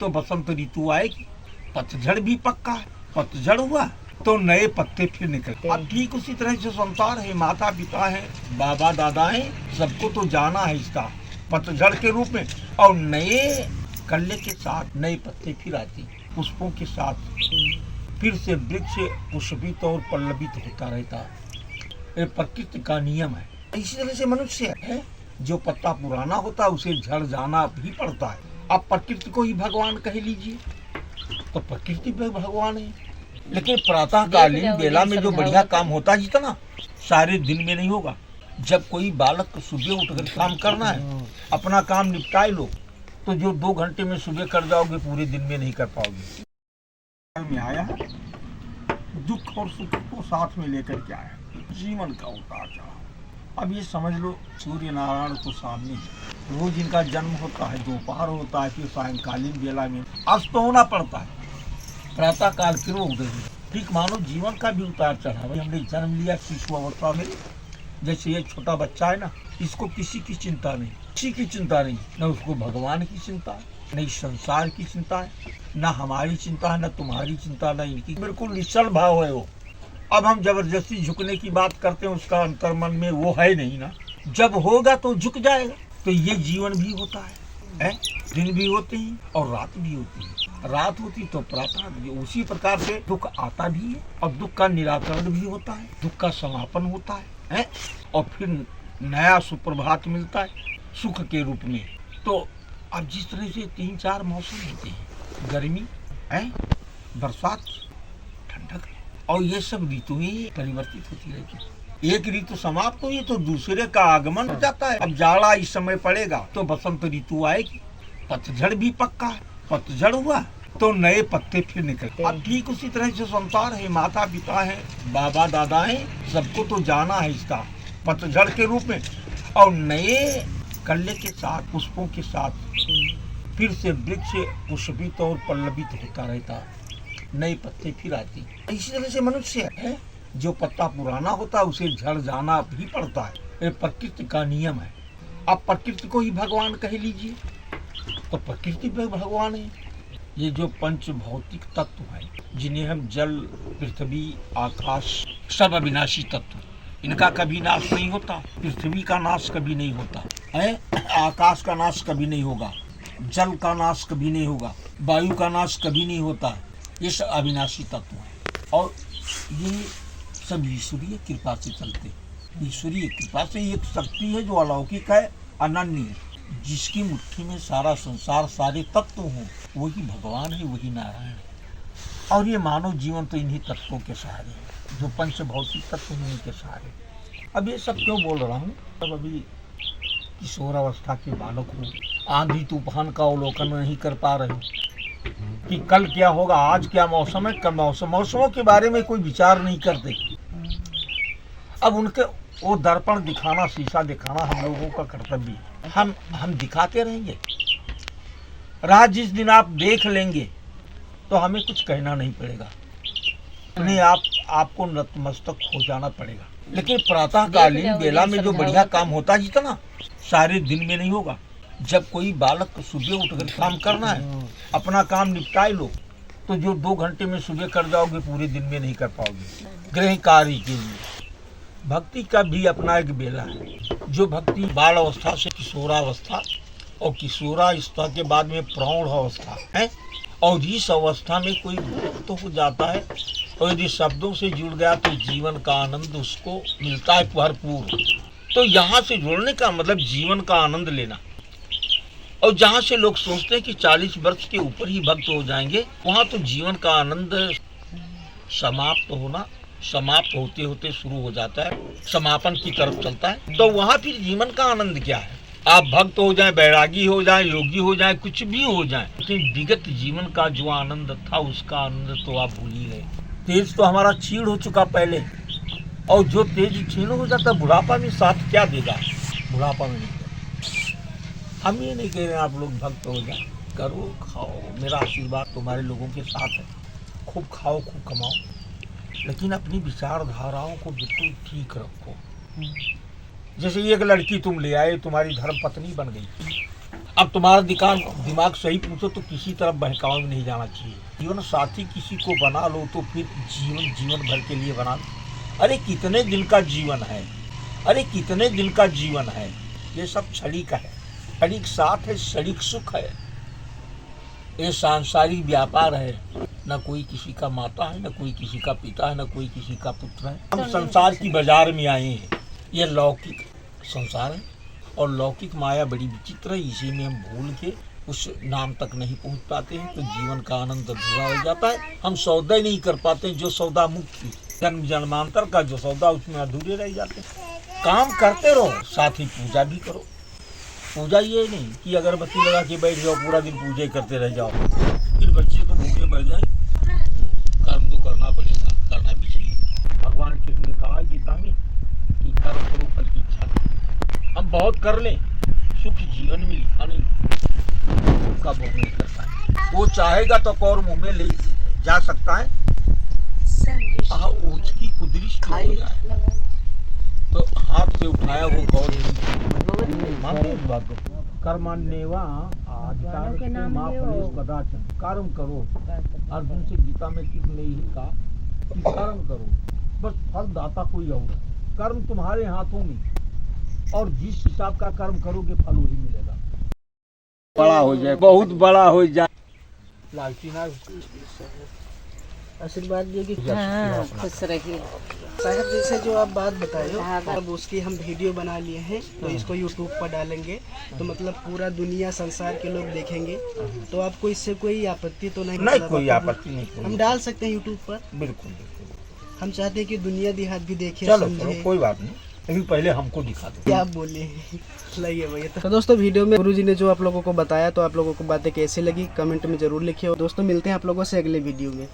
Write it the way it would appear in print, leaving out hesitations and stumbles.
तो बसंत ऋतु आएगी, पतझड़ भी पक्का है। पतझड़ हुआ तो नए पत्ते फिर निकलते। अब ठीक उसी तरह से संसार है, माता पिता है, बाबा दादा है, सबको तो जाना है इसका पतझड़ के रूप में। और नए कल्ले के साथ नए पत्ते फिर आते, पुष्पों के साथ फिर से वृक्ष पुष्पित और पल्लवित होता रहता है। ये प्रकृति का नियम है। इसी तरह से मनुष्य है, जो पत्ता पुराना होता है उसे झड़ जाना भी पड़ता है। अब प्रकृति को ही भगवान कह लीजिए, तो प्रकृति पे भगवान है। लेकिन प्रातःकालीन बेला में जो बढ़िया काम होता है जितना सारे दिन में नहीं होगा। जब कोई बालक सुबह उठकर काम करना है, अपना काम निपटाए लो, तो जो 2 घंटे में सुबह कर जाओगे पूरे दिन में नहीं कर पाओगे। में आया है, दुख और सुख को साथ में लेकर के आया, जीवन का उतार चढ़ाव। अब ये समझ लो, सूर्य नारायण तो सामने है, रोज इनका जन्म होता है, दोपहर होता है, फिर सायंकालीन बेला में अस्त होना पड़ता है, प्रातः काल फिर उदय। ठीक मानो जीवन का भी उतार चढ़ाव। हमने जन्म लिया शिशु अवस्था में, जैसे ये छोटा बच्चा है ना, इसको किसी की चिंता नहीं, किसी की चिंता नहीं, न उसको भगवान की चिंता है, न इस संसार की चिंता है, न हमारी चिंता है, न तुम्हारी चिंता, न इनकी। बिल्कुल निश्चल भाव है वो। अब हम जबरदस्ती झुकने की बात करते हैं, उसका अंतर्मन में वो है नहीं ना। जब होगा तो झुक जाएगा। तो ये जीवन भी होता है, दिन भी होते हैं और रात भी होती है। रात होती तो प्रातः भी। उसी प्रकार से दुख आता भी है और दुख का निराकरण भी होता है, दुख का समापन होता है और फिर नया सुप्रभात मिलता है सुख के रूप में। तो अब जिस तरह से 3-4 मौसम होते हैं, गर्मी है, बरसात, ठंडक, और ये सब ऋतुएं परिवर्तित होती रहती है। एक ऋतु समाप्त हुई तो दूसरे का आगमन हो जाता है। अब जाड़ा इस समय पड़ेगा तो बसंत ऋतु आएगी, पतझड़ भी पक्का है। पतझड़ हुआ तो नए पत्ते फिर निकलते। अब ठीक उसी तरह से संसार है, माता पिता है, बाबा दादा है, सबको तो जाना है इसका पतझड़ के रूप में। और नए कल्ले के साथ, पुष्पों के साथ फिर से वृक्ष पुष्पित और पल्लवित होता रहता है, नए पत्ते फिर आती। इसी तरह से मनुष्य है, जो पत्ता पुराना होता है उसे झड़ जाना भी पड़ता है। ये प्रकृति का नियम है। अब प्रकृति को ही भगवान कह लीजिए, तो प्रकृति पे भगवान है। ये जो पंच भौतिक तत्व हैं, जिन्हें हम जल, पृथ्वी, आकाश, सब अविनाशी तत्व, इनका कभी नाश नहीं होता। पृथ्वी का नाश कभी नहीं होता है, आकाश का नाश कभी नहीं होगा, जल का नाश कभी नहीं होगा, वायु का नाश कभी नहीं होता। ये सब अविनाशी तत्व हैं और ये सब ईश्वरीय कृपा से चलते हैं। ईश्वरीय कृपा से एक शक्ति है जो अलौकिक है, अनन्य है, जिसकी मुट्ठी में सारा संसार, सारे तत्व हों, वही भगवान है, वही नारायण है। और ये मानव जीवन तो इन्हीं तत्वों के सहारे है, जो पंच भौतिक तत्व हैं इनके सहारे। अब ये सब क्यों बोल रहा हूँ? अब अभी किशोर अवस्था के बालक हो, आंधी तूफान का अवलोकन नहीं कर पा रहे हो कि कल क्या होगा, आज क्या मौसम है, कल मौसमों के बारे में कोई विचार नहीं करते। अब उनके वो दर्पण दिखाना, शीशा दिखाना हम लोगों का कर्तव्य है। हम दिखाते रहेंगे। राह जिस दिन आप देख लेंगे तो हमें कुछ कहना नहीं पड़ेगा, अपने आपको नतमस्तक हो जाना पड़ेगा। लेकिन प्रातःकालीन बेला में जो बढ़िया काम होता है जितना सारे दिन में नहीं होगा। जब कोई बालक सुबह उठकर काम करना है, अपना काम निपटाए लो, तो जो 2 घंटे में सुबह कर जाओगे पूरे दिन में नहीं कर पाओगे। गृह कार्य के लिए भक्ति का भी अपना एक बेला है। जो भक्ति बाल अवस्था से किशोरावस्था और किशोरावस्था के बाद में प्रौढ़ अवस्था है, और इस अवस्था में कोई भक्त हो जाता है और यदि शब्दों से जुड़ गया तो जीवन का आनंद उसको मिलता है भरपूर। तो यहाँ से जुड़ने का मतलब जीवन का आनंद लेना। और जहाँ से लोग सोचते हैं कि 40 वर्ष के ऊपर ही भक्त हो जाएंगे, वहाँ तो जीवन का आनंद समाप्त होते होते शुरू हो जाता है, समापन की तरफ चलता है। तो वहाँ फिर जीवन का आनंद क्या है? आप भक्त हो जाएं, बैरागी हो जाएं, योगी हो जाएं, कुछ भी हो जाएं, लेकिन विगत जीवन का जो आनंद था उसका आनंद तो आप भूल ही गए। तेज तो हमारा क्षीण हो चुका पहले, और जो तेज क्षीण हो जाता बुढ़ापा में साथ क्या देगा? बुढ़ापा में नहीं। हम ये नहीं कह रहे आप लोग भक्त हो जाए, करो, खाओ, मेरा आशीर्वाद तुम्हारे लोगों के साथ है। खूब खाओ, खूब कमाओ, लेकिन अपनी विचारधाराओं को बिल्कुल ठीक रखो। जैसे एक लड़की तुम ले आए, तुम्हारी धर्म पत्नी बन गई, अब तुम्हारा दिमाग सही पूछो तो किसी तरफ बहकाव में नहीं जाना चाहिए। जीवन साथी किसी को बना लो तो फिर जीवन भर के लिए बना लो। अरे कितने दिन का जीवन है, अरे कितने दिन का जीवन है। ये सब क्षणिक है, क्षणिक साथ है, क्षणिक सुख है। ये सांसारिक व्यापार है। न कोई किसी का माता है, न कोई किसी का पिता है, न कोई किसी का पुत्र है। हम संसार की बाजार में आए हैं। ये लौकिक संसार है और लौकिक माया बड़ी विचित्र है। इसी में हम भूल के उस नाम तक नहीं पहुंच पाते हैं तो जीवन का आनंद अधूरा हो जाता है। हम सौदा ही नहीं कर पाते, जो सौदा मुक्ति जन्म जन्मांतर का जो सौदा, उसमें अधूरे रह जाते हैं। काम करते रहो, साथ ही पूजा भी करो। पूजा ये नहीं कि अगरबत्ती लगा के बैठ जाओ पूरा दिन पूजा करते रह जाओ, फिर बच्चे तो भूखे मर जाए। कर्म तो करना पड़ेगा, करना भी चाहिए। भगवान कृष्ण ने कहा गीता में कि कर्म करो फल की इच्छा नहीं। हम बहुत कर लें, सुख जीवन में लिखा नहीं, उसका भोग नहीं करता है। वो चाहेगा तो और मुंह में ले जा सकता है। उसकी कुदरिश हो जाए तो हाथ से उठाया वो गौर मानते इस बात को। कर्मण्येवा अधिकारस्ते मा फलेषु कदाचन। कर्म करो। अर्जुन से गीता में कृष्ण ने यही कहा कि कर्म करो, बस फल दाता कोई और। कर्म तुम्हारे हाथों में, और जिस हिसाब का कर्म करोगे फल वही मिलेगा। बड़ा हो जाए, बहुत बड़ा हो जाए। लालची ना आशीर्वाद देगी। हाँ, खुश रहिए साहब। जैसे जो आप बात बताए हो, अब उसकी हम वीडियो बना लिए हैं तो इसको यूट्यूब पर डालेंगे तो मतलब पूरा दुनिया संसार के लोग देखेंगे। तो आपको इससे कोई आपत्ति तो नहीं? नहीं, कोई आपत्ति नहीं। हम डाल सकते हैं यूट्यूब पर। बिल्कुल बिल्कुल। हम चाहते हैं कि दुनिया देहात भी देखे, चलो समझे। कोई बात नहीं, लेकिन पहले हमको दिखा दो क्या आप बोले। लगे भैया। तो दोस्तों वीडियो में गुरुजी ने जो आप लोगों को बताया तो आप लोगों को बातें कैसी लगी कमेंट में जरूर लिखिए। और दोस्तों मिलते हैं आप लोगों से अगले वीडियो में।